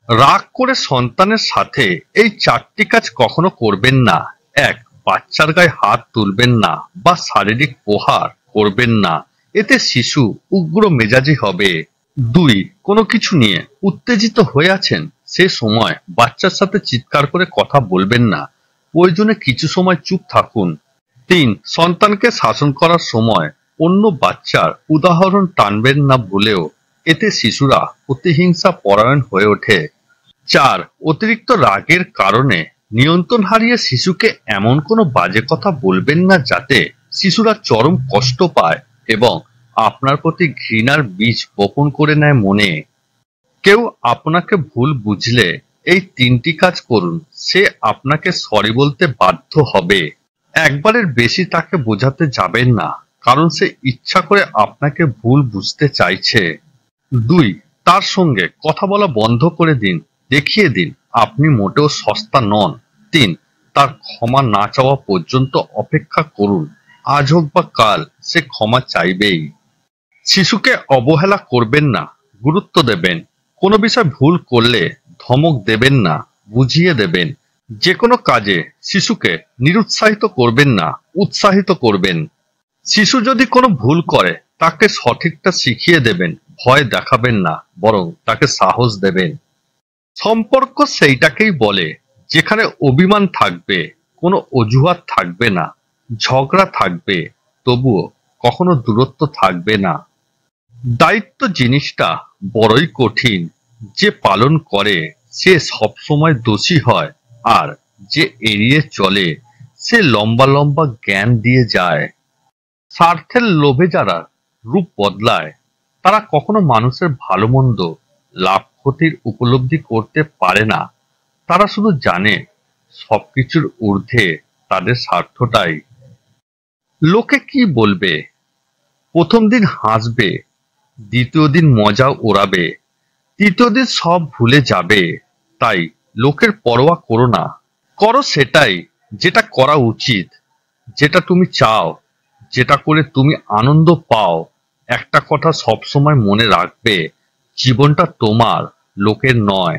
রাগ করে সন্তানের সাথে এই 4টি কাজ কখনো করবেন না। ১. বাচ্চার গায়ে হাত তুলবেন না বা শারীরিক প্রহার করবেন না, এতে শিশু উগ্র মেজাজি হবে। ২. কোনো কিছু নিয়ে উত্তেজিত হয়ে আছেন, সে সময় বাচ্চার সাথে চিৎকার করে কথা বলবেন না, প্রয়োজনে কিছু সময় চুপ থাকুন। ৩. সন্তানকে শাসন করার সময় অন্য বাচ্চার উদাহরণ টানবেন না ভুলেও, এতে শিশুরা প্রতিহিংসা পরায়ণ হয়ে ওঠে। ৪. অতিরিক্ত রাগের কারণে নিয়ন্ত্রণ হারিয়ে শিশুকে এমন কোনো বাজে কথা বলবেন না যাতে শিশুরা চরম কষ্ট পায় এবং আপনার প্রতি ঘৃণার বীজ বপন করে নেয় মনে। কেউ আপনাকে ভুল বুঝলে এই ৩টি কাজ করুন, সে আপনাকে সরি বলতে বাধ্য হবে। একবারের বেশি তাকে বোঝাতে যাবেন না, কারণ সে ইচ্ছা করে আপনাকে ভুল বুঝতে চাইছে। ২. তার সঙ্গে কথা বলা বন্ধ করে দিন, দেখিয়ে দিন আপনি মোটেও সস্তা নন। ৩. তার ক্ষমা না চাওয়া পর্যন্ত অপেক্ষা করুন, আজ হোক বা কাল সে ক্ষমা চাইবেই। শিশুকে অবহেলা করবেন না, গুরুত্ব দেবেন। কোনো বিষয় ভুল করলে ধমক দেবেন না, বুঝিয়ে দেবেন। যে কোনো কাজে শিশুকে নিরুৎসাহিত করবেন না, উৎসাহিত করবেন। শিশু যদি কোনো ভুল করে তাকে সঠিকটা শিখিয়ে দেবেন, ভয় দেখাবেন না, বরং তাকে সাহস দেবেন। সম্পর্ক সেইটাকেই বলে যেখানে অভিমান থাকবে, কোনো অজুহাত থাকবে না, ঝগড়া থাকবে, তবুও কখনো দূরত্ব থাকবে না। দায়িত্ব জিনিসটা বড়ই কঠিন, যে পালন করে সে সবসময় দোষী হয়, আর যে এড়িয়ে চলে সে লম্বা লম্বা জ্ঞান দিয়ে যায়। স্বার্থের লোভে যারা রূপ বদলায় তারা কখনো মানুষের ভালো মন্দ, লাভ ক্ষতির উপলব্ধি করতে পারে না। তারা শুধু জানে সবকিছুর ঊর্ধ্বে তাদের স্বার্থটাই। লোকে কি বলবে? প্রথম দিন হাসবে, দ্বিতীয় দিন মজা ওড়াবে, তৃতীয় দিন সব ভুলে যাবে। তাই লোকের পরোয়া করো না, করো সেটাই যেটা করা উচিত, যেটা তুমি চাও, যেটা করে তুমি আনন্দ পাও। একটা কথা সবসময় মনে রাখবে, জীবনটা তোমার, লোকের নয়।